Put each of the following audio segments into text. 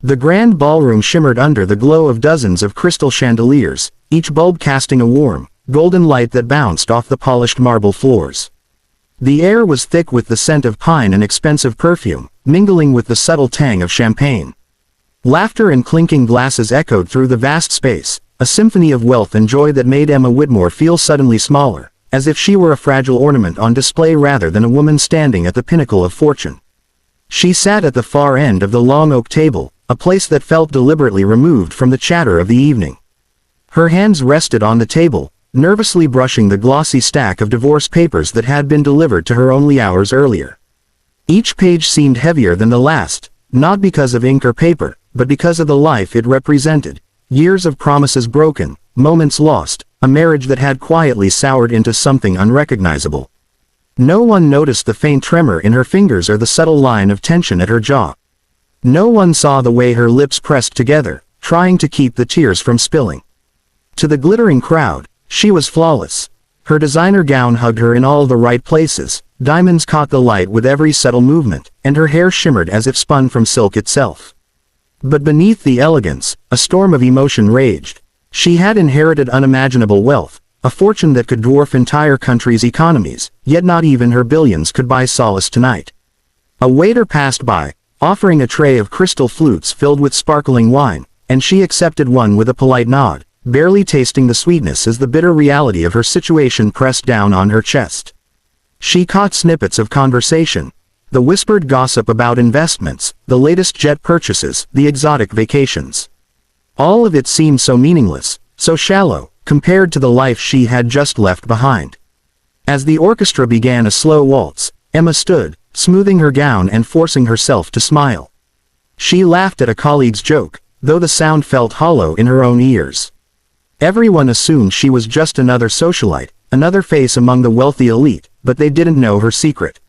The grand ballroom shimmered under the glow of dozens of crystal chandeliers, each bulb casting a warm, golden light that bounced off the polished marble floors. The air was thick with the scent of pine and expensive perfume, mingling with the subtle tang of champagne. Laughter and clinking glasses echoed through the vast space, a symphony of wealth and joy that made Emma Whitmore feel suddenly smaller, as if she were a fragile ornament on display rather than a woman standing at the pinnacle of fortune. She sat at the far end of the long oak table, a place that felt deliberately removed from the chatter of the evening. Her hands rested on the table, nervously brushing the glossy stack of divorce papers that had been delivered to her only hours earlier. Each page seemed heavier than the last, not because of ink or paper, but because of the life it represented. Years of promises broken, moments lost, a marriage that had quietly soured into something unrecognizable. No one noticed the faint tremor in her fingers or the subtle line of tension at her jaw. No one saw the way her lips pressed together, trying to keep the tears from spilling. To the glittering crowd, she was flawless. Her designer gown hugged her in all the right places, diamonds caught the light with every subtle movement, and her hair shimmered as if spun from silk itself. But beneath the elegance, a storm of emotion raged. She had inherited unimaginable wealth, a fortune that could dwarf entire countries' economies, yet not even her billions could buy solace tonight. A waiter passed by, offering a tray of crystal flutes filled with sparkling wine, and she accepted one with a polite nod, barely tasting the sweetness as the bitter reality of her situation pressed down on her chest. She caught snippets of conversation, the whispered gossip about investments, the latest jet purchases, the exotic vacations. All of it seemed so meaningless, so shallow, compared to the life she had just left behind. As the orchestra began a slow waltz, Emma stood, smoothing her gown and forcing herself to smile. She laughed at a colleague's joke, though the sound felt hollow in her own ears. Everyone assumed she was just another socialite, another face among the wealthy elite, but they didn't know her secret.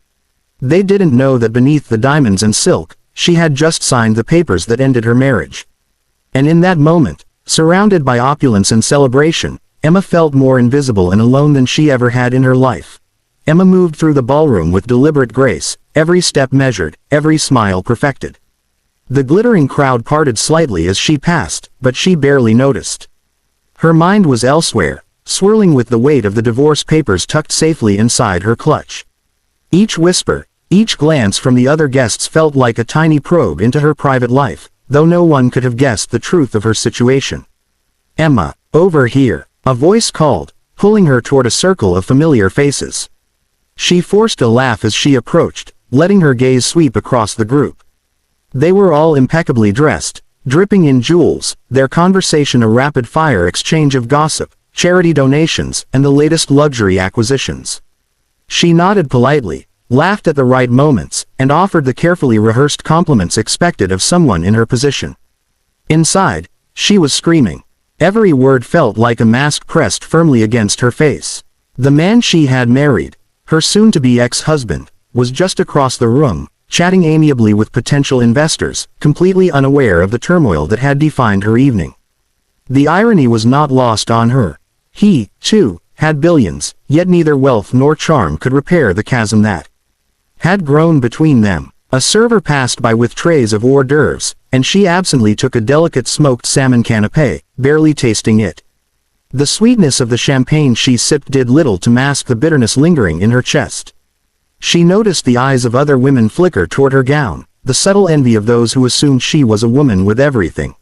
They didn't know that beneath the diamonds and silk, she had just signed the papers that ended her marriage. And in that moment, surrounded by opulence and celebration, Emma felt more invisible and alone than she ever had in her life. Emma moved through the ballroom with deliberate grace, every step measured, every smile perfected. The glittering crowd parted slightly as she passed, but she barely noticed. Her mind was elsewhere, swirling with the weight of the divorce papers tucked safely inside her clutch. Each whisper, each glance from the other guests felt like a tiny probe into her private life, though no one could have guessed the truth of her situation. "Emma, over here," a voice called, pulling her toward a circle of familiar faces. She forced a laugh as she approached, letting her gaze sweep across the group. They were all impeccably dressed, dripping in jewels, their conversation a rapid-fire exchange of gossip, charity donations, and the latest luxury acquisitions. She nodded politely, laughed at the right moments, and offered the carefully rehearsed compliments expected of someone in her position. Inside, she was screaming. Every word felt like a mask pressed firmly against her face. The man she had married, her soon-to-be ex-husband, was just across the room, chatting amiably with potential investors, completely unaware of the turmoil that had defined her evening. The irony was not lost on her. He, too, had billions, yet neither wealth nor charm could repair the chasm that had grown between them. A server passed by with trays of hors d'oeuvres, and she absently took a delicate smoked salmon canapé, barely tasting it. The sweetness of the champagne she sipped did little to mask the bitterness lingering in her chest. She noticed the eyes of other women flicker toward her gown, the subtle envy of those who assumed she was a woman with everything.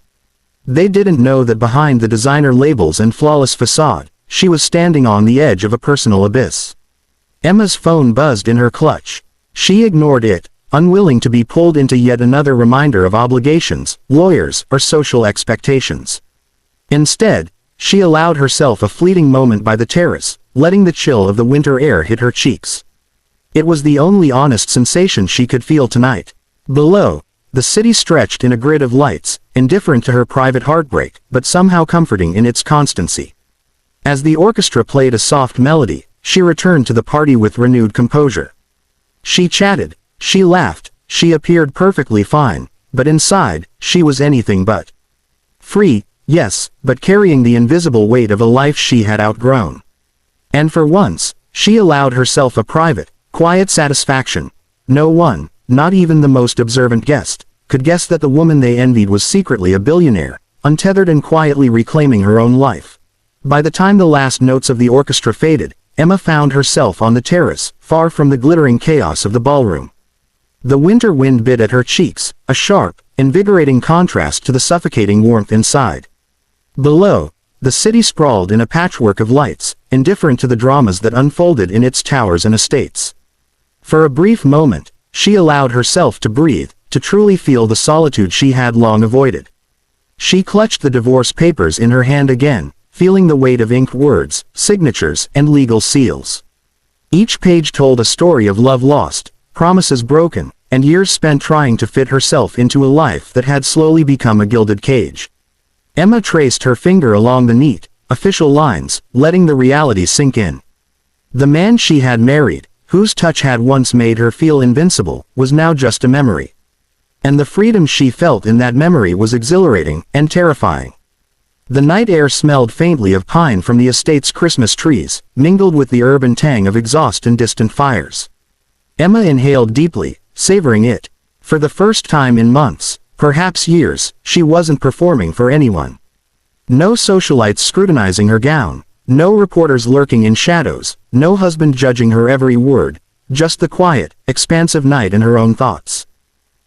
They didn't know that behind the designer labels and flawless facade, she was standing on the edge of a personal abyss. Emma's phone buzzed in her clutch. She ignored it, unwilling to be pulled into yet another reminder of obligations, lawyers, or social expectations. Instead, she allowed herself a fleeting moment by the terrace, letting the chill of the winter air hit her cheeks. It was the only honest sensation she could feel tonight. Below, the city stretched in a grid of lights, indifferent to her private heartbreak, but somehow comforting in its constancy. As the orchestra played a soft melody, she returned to the party with renewed composure. She chatted, she laughed, she appeared perfectly fine, but inside, she was anything but. Free, yes, but carrying the invisible weight of a life she had outgrown. And for once, she allowed herself a private, quiet satisfaction. No one, not even the most observant guest, could guess that the woman they envied was secretly a billionaire, untethered and quietly reclaiming her own life. By the time the last notes of the orchestra faded, Emma found herself on the terrace, far from the glittering chaos of the ballroom. The winter wind bit at her cheeks, a sharp, invigorating contrast to the suffocating warmth inside. Below, the city sprawled in a patchwork of lights, indifferent to the dramas that unfolded in its towers and estates. For a brief moment, she allowed herself to breathe, to truly feel the solitude she had long avoided. She clutched the divorce papers in her hand again, feeling the weight of inked words, signatures, and legal seals. Each page told a story of love lost, promises broken, and years spent trying to fit herself into a life that had slowly become a gilded cage. Emma traced her finger along the neat, official lines, letting the reality sink in. The man she had married, whose touch had once made her feel invincible, was now just a memory. And the freedom she felt in that memory was exhilarating and terrifying. The night air smelled faintly of pine from the estate's Christmas trees, mingled with the urban tang of exhaust and distant fires. Emma inhaled deeply, savoring it. For the first time in months, perhaps years, she wasn't performing for anyone. No socialites scrutinizing her gown, no reporters lurking in shadows, no husband judging her every word, just the quiet, expansive night and her own thoughts.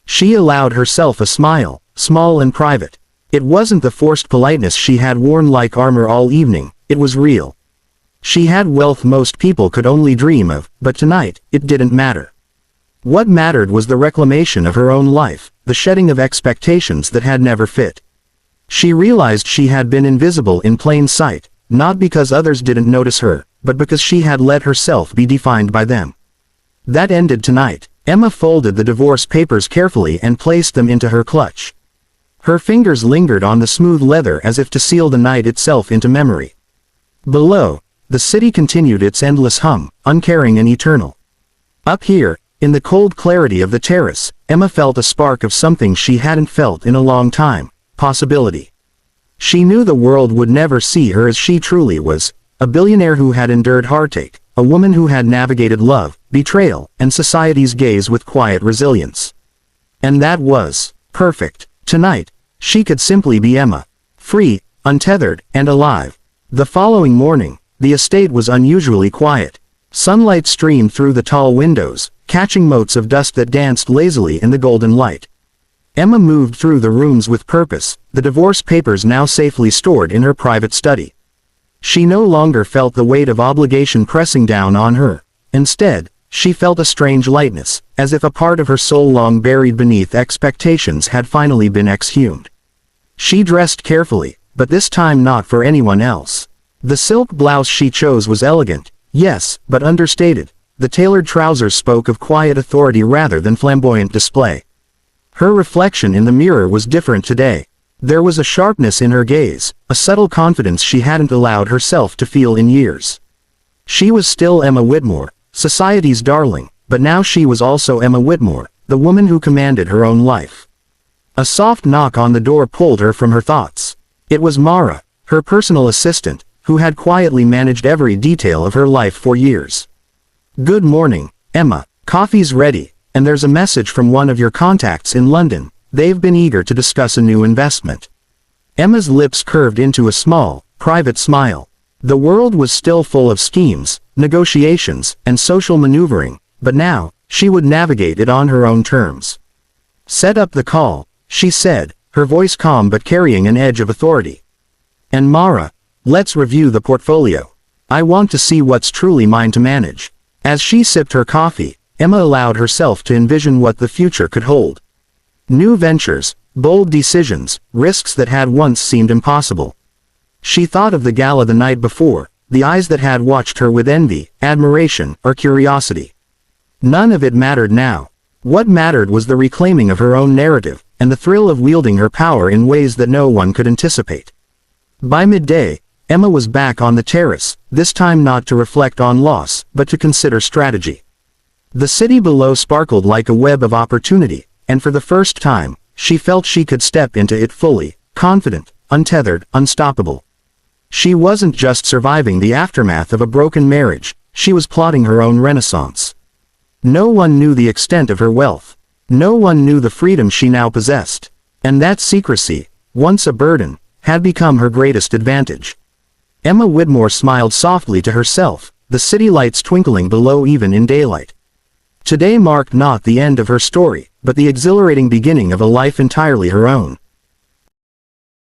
She allowed herself a smile, small and private. It wasn't the forced politeness she had worn like armor all evening, it was real. She had wealth most people could only dream of, but tonight, it didn't matter. What mattered was the reclamation of her own life, the shedding of expectations that had never fit. She realized she had been invisible in plain sight, not because others didn't notice her, but because she had let herself be defined by them. That ended tonight. Emma folded the divorce papers carefully and placed them into her clutch. Her fingers lingered on the smooth leather as if to seal the night itself into memory. Below, the city continued its endless hum, uncaring and eternal. Up here, in the cold clarity of the terrace, Emma felt a spark of something she hadn't felt in a long time, possibility. She knew the world would never see her as she truly was, a billionaire who had endured heartache, a woman who had navigated love, betrayal, and society's gaze with quiet resilience. And that was perfect. Tonight, she could simply be Emma. Free, untethered, and alive. The following morning, the estate was unusually quiet. Sunlight streamed through the tall windows, catching motes of dust that danced lazily in the golden light. Emma moved through the rooms with purpose, the divorce papers now safely stored in her private study. She no longer felt the weight of obligation pressing down on her. Instead, she felt a strange lightness, as if a part of her soul long buried beneath expectations had finally been exhumed. She dressed carefully, but this time not for anyone else. The silk blouse she chose was elegant, yes, but understated. The tailored trousers spoke of quiet authority rather than flamboyant display. Her reflection in the mirror was different today. There was a sharpness in her gaze, a subtle confidence she hadn't allowed herself to feel in years. She was still Emma Whitmore, society's darling, but now she was also Emma Whitmore, the woman who commanded her own life. A soft knock on the door pulled her from her thoughts. It was Mara, her personal assistant, who had quietly managed every detail of her life for years. "Good morning, Emma. Coffee's ready, and there's a message from one of your contacts in London. They've been eager to discuss a new investment." Emma's lips curved into a small, private smile. The world was still full of schemes, negotiations, and social maneuvering, but now, she would navigate it on her own terms. "Set up the call," she said, her voice calm but carrying an edge of authority. "And Mara, let's review the portfolio. I want to see what's truly mine to manage." As she sipped her coffee, Emma allowed herself to envision what the future could hold. New ventures, bold decisions, risks that had once seemed impossible. She thought of the gala the night before, the eyes that had watched her with envy, admiration, or curiosity. None of it mattered now. What mattered was the reclaiming of her own narrative, and the thrill of wielding her power in ways that no one could anticipate. By midday, Emma was back on the terrace, this time not to reflect on loss, but to consider strategy. The city below sparkled like a web of opportunity, and for the first time, she felt she could step into it fully, confident, untethered, unstoppable. She wasn't just surviving the aftermath of a broken marriage, she was plotting her own renaissance. No one knew the extent of her wealth. No one knew the freedom she now possessed. And that secrecy, once a burden, had become her greatest advantage. Emma Whitmore smiled softly to herself, the city lights twinkling below even in daylight. Today marked not the end of her story, but the exhilarating beginning of a life entirely her own.